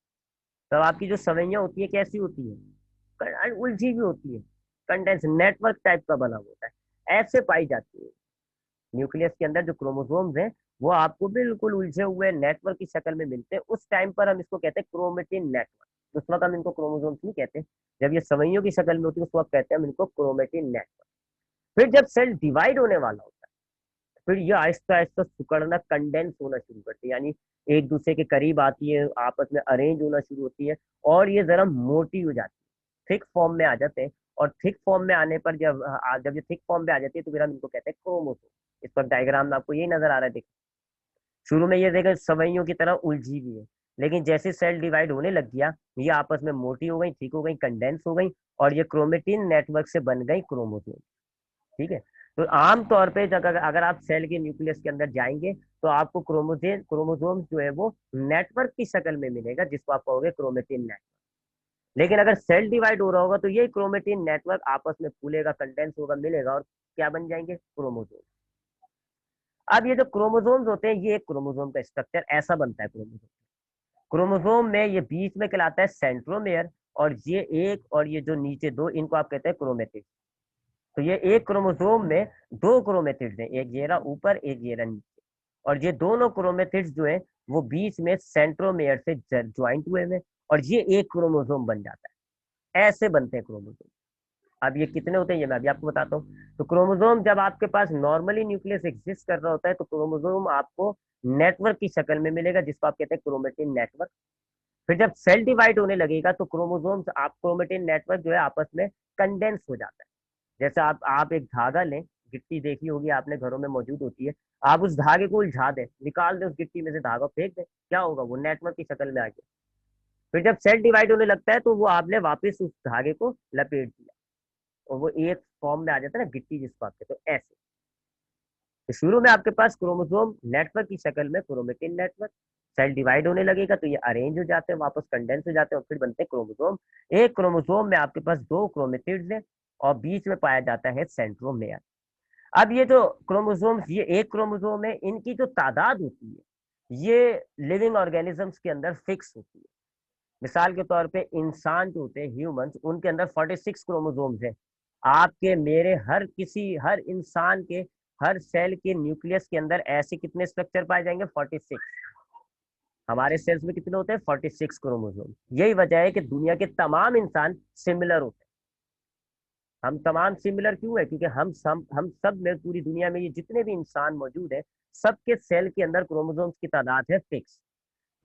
तब आपकी जो सवैयां होती है कैसी होती है, उलझी हुई होती है, कंडेंस नेटवर्क टाइप का बना होता है, ऐसे पाई जाती है। न्यूक्लियस के अंदर जो क्रोमोसोम्स हैं वो आपको बिल्कुल उलझे हुए नेटवर्क की शक्ल में मिलते हैं। उस टाइम पर हम इसको कहते हैं क्रोमेटिन नेटवर्क। उस वक्त हम इनको क्रोमोसोम्स नहीं कहते, जब ये सवैयों की शक्ल में होती है उस वक्त कहते हैं हम इनको क्रोमेटिन नेटवर्क। फिर जब सेल डिवाइड होने वाला होता है, फिर ये आहिस्ता आहिस्ता सिकुड़ना, कंडेंस होना शुरू करती है, यानी एक दूसरे के करीब आती है, आपस में अरेंज होना शुरू होती है और ये जरा मोटी हो जाती है, थिक फॉर्म में आ जाते हैं। और थिक फॉर्म में आने पर जब ये थिक फॉर्म में आ जाती है तो फिर हम इनको कहते हैं क्रोमोसोम। इस पर डायग्राम में आपको यही नजर आ रहा है, देखिए शुरू में ये देखो सवैयों की तरह उलझी हुई है, लेकिन जैसे सेल डिवाइड होने लग गया ये आपस में मोटी हो गई, ठीक हो गई, कंडेंस हो गई और ये क्रोमेटिन नेटवर्क से बन गई क्रोमोसोम। ठीक है। तो आम तौर पे अगर आप सेल के न्यूक्लियस के अंदर जाएंगे तो आपको क्रोमोसोम जो है वो नेटवर्क की शक्ल में मिलेगा, जिसको आप कहोगे क्रोमेटिन नेटवर्क। लेकिन अगर सेल डिवाइड हो रहा होगा तो ये क्रोमेटिन नेटवर्क आपस में फूलेगा, कंडेंस होगा, मिलेगा और क्या बन जाएंगे, क्रोमोसोम। अब ये जो क्रोमोसोम्स होते हैं, ये एक क्रोमोसोम का स्ट्रक्चर ऐसा बनता है। क्रोमोसोम क्रोमोसोम में ये बीच में कहलाता है सेंट्रोमेयर, और ये एक और ये जो नीचे दो, इनको आप कहते हैं क्रोमेटिड। तो ये एक क्रोमोसोम में दो क्रोमेटिड्स हैं, एक ये रहा ऊपर, एक ये रहा नीचे। और ये दोनों क्रोमेटिड्स जो है वो बीच में सेंट्रोमेयर से ज्वाइंट हुए हैं और ये एक क्रोमोसोम बन जाता है। ऐसे बनते हैं क्रोमोसोम। अब ये कितने होते हैं ये मैं अभी आपको बताता हूँ। तो क्रोमोसोम जब आपके पास नॉर्मली न्यूक्लियस एग्जिस्ट कर रहा होता है तो क्रोमोसोम आपको नेटवर्क की शक्ल में मिलेगा, जिसको आप कहते हैं क्रोमेटिन नेटवर्क। फिर जब सेल डिवाइड होने लगेगा तो क्रोमोसोम्स, आप क्रोमेटिन नेटवर्क जो है आपस में कंडेंस हो जाता है। जैसे आप एक धागा लें, गिट्टी देखी होगी आपने, घरों में मौजूद होती है, आप उस धागे को उलझा दें, निकाल दें उस गिट्टी में से, धागा फेंक दें, क्या होगा, वो नेटवर्क की शक्ल में आ गया। फिर जब सेल डिवाइड होने लगता है तो वो आपने वापस उस धागे को लपेट दिया और वो एक फॉर्म में आ जाता है ना, गिट्टी जिसको आप कहते हो, ऐसे। तो शुरू में आपके पास क्रोमोसोम नेटवर्क की शक्ल में क्रोमेटिन नेटवर्क, सेल डिवाइड होने लगेगा तो ये अरेंज हो जाते हैं, वापस कंडेंस हो जाते हैं और फिर बनते हैं क्रोमोसोम। एक क्रोमोसोम में आपके पास दो क्रोमेटिड्स हैं और बीच में पाया जाता है सेंट्रोमेयर। अब ये जो क्रोमोसोम्स, ये एक क्रोमोसोम है, इनकी जो तादाद होती है ये लिविंग ऑर्गेनिजम्स के अंदर फिक्स होती है। मिसाल के तौर पे इंसान जो होते हैं, ह्यूमंस, उनके अंदर 46 क्रोमोसोम्स हैं। आपके, मेरे, हर इंसान के हर सेल के न्यूक्लियस के अंदर ऐसे कितने स्ट्रक्चर पाए जाएंगे, 46। हमारे सेल्स में कितने होते हैं, 46 क्रोमोसोम। यही वजह है कि दुनिया के तमाम इंसान सिमिलर होते हैं। हम तमाम सिमिलर क्यों है, क्योंकि हम सब में, पूरी दुनिया में ये जितने भी इंसान मौजूद है, सबके सेल के अंदर क्रोमोसोम्स की तादाद है फिक्स।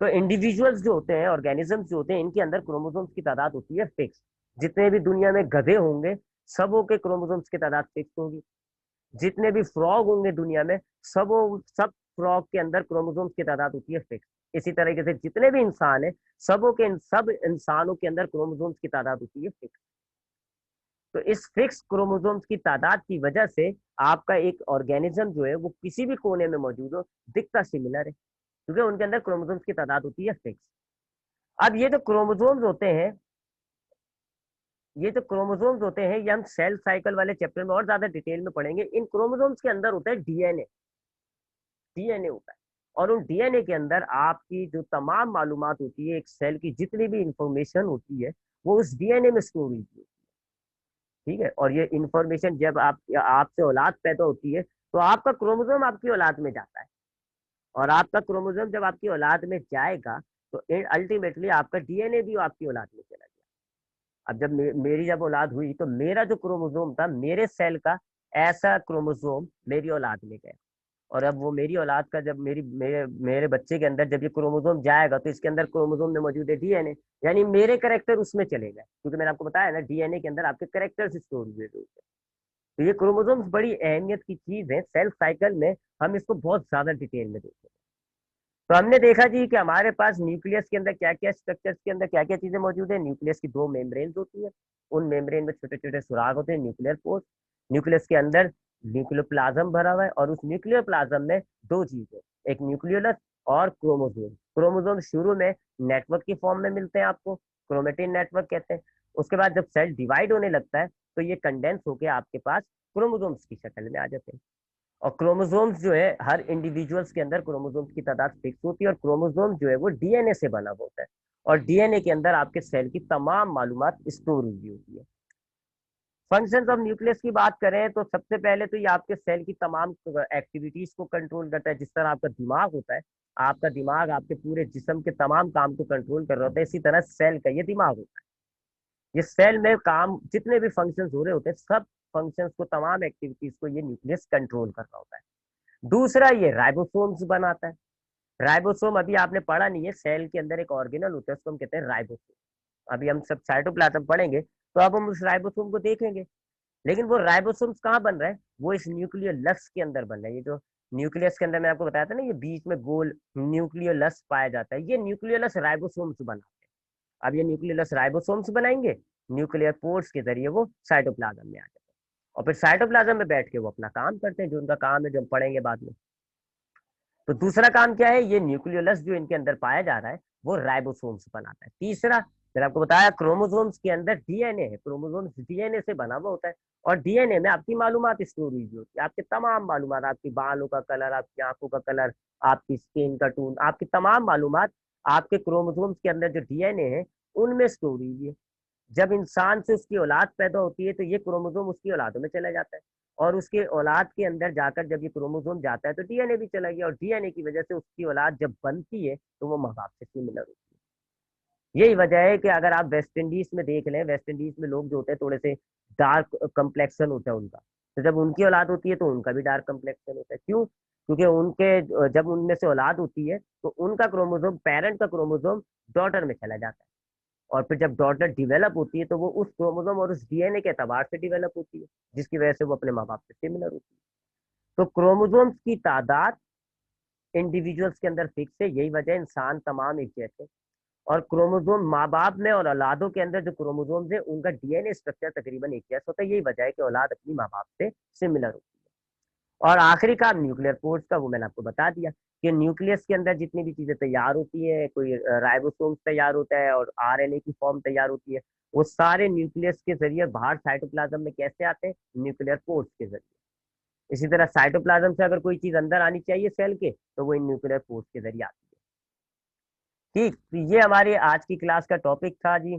तो इंडिविजुअल्स जो होते हैं, ऑर्गेनिजम्स जो होते हैं, इनके अंदर क्रोमोसोम्स की तादाद होती है फिक्स। जितने भी दुनिया में गधे होंगे सबों के क्रोमोसोम्स की तादाद फिक्स होगी। जितने भी फ्रॉग होंगे दुनिया में, सब फ्रॉग के अंदर क्रोमोसोम्स की तादाद होती है फिक्स। इसी तरीके से जितने भी इंसान है, सब इंसानों के अंदर क्रोमोसोम्स की तादाद होती है फिक्स। तो इस फिक्स क्रोमोसोम्स की तादाद की वजह से आपका एक ऑर्गेनिज्म जो है वो किसी भी कोने में मौजूद हो, दिखता सिमिलर है, क्योंकि उनके अंदर क्रोमोसोम्स की तादाद होती है फिक्स। अब ये हम सेल साइकिल वाले चैप्टर में और ज्यादा डिटेल में पढ़ेंगे। इन क्रोमोसोम्स के अंदर होता है डीएनए। डीएनए होता है और उन डीएनए के अंदर आपकी जो तमाम मालूमात होती है, एक सेल की जितनी भी इंफॉर्मेशन होती है वो उस डीएनए में स्टोर होती है। ठीक है। और ये इंफॉर्मेशन जब आपसे औलाद पैदा होती है तो आपका क्रोमोसोम आपकी औलाद में जाता है, और आपका क्रोमोसोम जब आपकी औलाद में जाएगा तो अल्टीमेटली आपका डीएनए भी आपकी औलाद में चला गया। अब जब मेरी जब औलाद हुई तो मेरा जो क्रोमोसोम था, मेरे सेल का, ऐसा क्रोमोसोम मेरी औलाद में गया। और अब वो मेरी औलाद का जब मेरे बच्चे के अंदर जब ये क्रोमोसोम जाएगा तो इसके अंदर क्रोमोसोम में मौजूद है डीएनए, यानी मेरे करेक्टर उसमें चले गए, क्योंकि मैंने आपको बताया ना डीएनए के अंदर आपके करेक्टर्स स्टोर हुए होते हैं। तो ये क्रोमोसोम्स बड़ी अहमियत की चीज है सेल साइकिल में, हम इसको बहुत ज्यादा डिटेल में देखते हैं। तो हमने देखा जी कि हमारे पास न्यूक्लियस के अंदर क्या क्या स्ट्रक्चर्स के अंदर क्या क्या चीजें मौजूद है। न्यूक्लियस की दो मेम्ब्रेन्स होती है, उन मेम्ब्रेन में छोटे छोटे सुराग होते हैं, न्यूक्लियर पोर्स। न्यूक्लियस के अंदर न्यूक्लियोप्लाज्म भरा हुआ है, और उस न्यूक्लियर प्लाज्म में दो चीजें, एक न्यूक्लियोलस और क्रोमोसोम। क्रोमोसोम शुरू में नेटवर्क की फॉर्म में मिलते हैं आपको, क्रोमेटिन नेटवर्क कहते हैं। उसके बाद जब सेल डिवाइड होने लगता है तो ये कंडेंस होके आपके पास क्रोमोसोम्स की शक्ल में आ जाते हैं। और क्रोमोसोम्स जो है हर इंडिविजुअल्स के अंदर क्रोमोसोम्स की तादाद फिक्स होती है, और क्रोमोसोम जो है वो डीएनए से बना हुआ होता है, और डीएनए के अंदर आपके सेल की तमाम मालूमात स्टोर हुई होती है। फंक्शंस ऑफ न्यूक्लियस की बात करें तो सबसे पहले तो ये आपके सेल की तमाम एक्टिविटीज को कंट्रोल करता है। जिस तरह आपका दिमाग होता है, आपका दिमाग आपके पूरे जिस्म के तमाम काम को कंट्रोल कर रहा होता है, इसी तरह सेल का ये दिमाग होता है। ये सेल में काम जितने भी फंक्शंस हो रहे होते हैं, सब फंक्शंस को, तमाम एक्टिविटीज को ये न्यूक्लियस कंट्रोल कर रहा होता है। दूसरा ये राइबोसोम्स बनाता है। राइबोसोम अभी आपने पढ़ा नहीं है, सेल के अंदर एक ऑर्गेनल होता है, उसको हम कहते हैं राइबोसोम। अभी हम सब साइटोप्लाज्म पढ़ेंगे तो अब हम उस राइबोसोम को देखेंगे। लेकिन वो राइबोसोम्स कहाँ बन रहा है, वो इस न्यूक्लियोलस के अंदर बन रहा है। ये जो न्यूक्लियस के अंदर मैं आपको बताया था ना, ये बीच में गोल न्यूक्लियोलस पाया जाता है, ये न्यूक्लियोलस राइबोसोम्स बनाते हैं। अब ये न्यूक्लियोलस राइबोसोम्स बनाएंगे, न्यूक्लियर पोर्स के जरिए वो साइटोप्लाज्म में आ जाते हैं, और फिर साइटोप्लाज्म में बैठ के वो अपना काम करते हैं, जो उनका काम है, जो हम पढ़ेंगे बाद में। तो दूसरा काम क्या है, ये न्यूक्लियोलस जो इनके अंदर पाया जा रहा है वो राइबोसोम्स बनाता है। तीसरा, मैंने आपको बताया क्रोमोसोम्स के अंदर डीएनए है, क्रोमोसोम्स डीएनए से बना हुआ होता है, और डीएनए में आपकी मालूमात स्टोर हुई होती है, आपके तमाम मालूमात, आपकी बालों का कलर, आपकी आंखों का कलर, आपकी स्किन का टोन, आपकी तमाम मालूमात आपके क्रोमोसोम्स के अंदर जो डीएनए है उनमें स्टोर हुई है। जब इंसान से उसकी औलाद पैदा होती है तो ये क्रोमोसोम उसकी औलादों में चला जाता है, और उसके औलाद के अंदर जाकर जब ये क्रोमोसोम जाता है तो डीएनए भी चला गया, और डीएनए की वजह से उसकी औलाद जब बनती है तो वो माँ बाप से सिमिलर होती है। यही वजह है कि अगर आप वेस्ट इंडीज में देख लें, वेस्ट इंडीज में लोग जो होते हैं थोड़े से डार्क कम्प्लेक्शन होता है उनका, तो जब उनकी औलाद होती है तो उनका भी डार्क कम्प्लेक्शन होता है। क्यों? क्योंकि उनके जब उनमें से औलाद होती है तो उनका क्रोमोसोम, पेरेंट का क्रोमोसोम डॉटर में चला जाता है, और फिर जब डॉटर डिवेलप होती है तो वो उस क्रोमोसोम और उस डीएनए के एतबार से डिवेलप होती है, जिसकी वजह से वो अपने माँ बाप से सिमिलर होती है। तो क्रोमोसोम्स की तादाद इंडिविजुअल्स के अंदर फिक्स है, यही वजह है इंसान तमाम एक जैसे। और क्रोमोसोम माँ बाप में और औलादों के अंदर जो क्रोमोसोम्स है उनका डीएनए स्ट्रक्चर तकरीबन एक जैसा होता है, यही वजह है कि औलाद अपनी माँ बाप से सिमिलर होती है। और आखिरी काम न्यूक्लियर पोर्स का, वो मैंने आपको बता दिया कि न्यूक्लियस के अंदर जितनी भी चीजें तैयार होती है, कोई राइबोसोम्स तैयार होता है और आरएनए की फॉर्म तैयार होती है, वो सारे न्यूक्लियस के जरिए बाहर साइटोप्लाज्म में कैसे आते हैं, न्यूक्लियर पोर्स के जरिए। इसी तरह साइटोप्लाज्म से अगर कोई चीज अंदर आनी चाहिए सेल के, तो वो इन न्यूक्लियर पोर्स के जरिए आती है। ठीक, तो ये हमारी आज की क्लास का टॉपिक था जी।